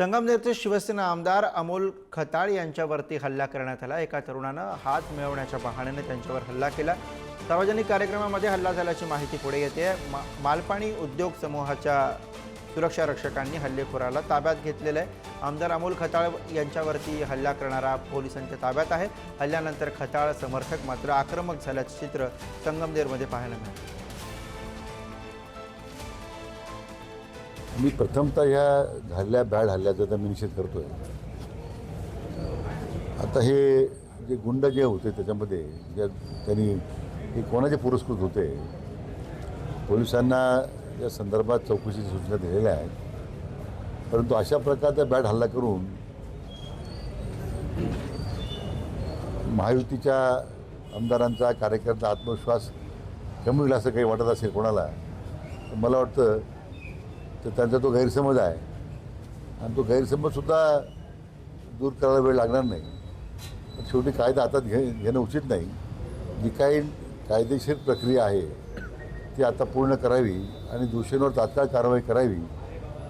संगमनेरचे शिवसेना आमदार अमोल खताळ यांच्यावरती हल्ला करण्यात आला। एका तरुणानं हात मिळवण्याच्या बहाण्याने त्यांच्यावर हल्ला केला। सार्वजनिक कार्यक्रमामध्ये हल्ला झाल्याची माहिती पुढे येते। मालपाणी उद्योग समूहाच्या सुरक्षा रक्षकांनी हल्लेखोराला ताब्यात घेतलेलं आहे। आमदार अमोल खताळ यांच्यावरती हल्ला करणारा पोलिसांच्या ताब्यात आहे। हल्ल्यानंतर खताळ समर्थक मात्र आक्रमक झाल्याचे चित्र संगमनेरमध्ये पाहायला मिळाले। मी प्रथमतः ह्या झालेल्या बॅड हल्ल्याचा तर मी निषेध करतोय। आता हे जे गुंड जे होते त्याच्यामध्ये ज्या त्यांनी हे कोणाचे पुरस्कृत होते, पोलिसांना या संदर्भात चौकशीची सूचना दिलेल्या आहेत, परंतु अशा प्रकारचा बॅड हल्ला करून महायुतीच्या आमदारांचा कार्यकर्ता आत्मविश्वास कमी होईल असं काही वाटत असेल कोणाला, तर मला वाटतं तर त्यांचा तो गैरसमज आहे आणि तो गैरसमजसुद्धा दूर करायला वेळ लागणार नाही। पण शेवटी कायदा हातात घेणं उचित नाही। जी काही कायदेशीर प्रक्रिया आहे ती आता पूर्ण करावी आणि दोषींवर तात्काळ कारवाई करावी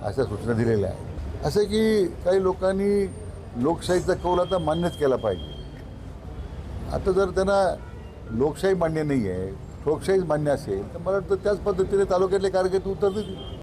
अशा सूचना दिलेल्या आहेत। असं की काही लोकांनी लोकशाहीचा कौल आता मान्यच केला पाहिजे। आता जर त्यांना लोकशाही मान्य नाही आहे, ठोकशाहीच मान्य असेल तर मला वाटतं त्याच पद्धतीने तालुक्यातले कार्यकर्ते उत्तर देतील।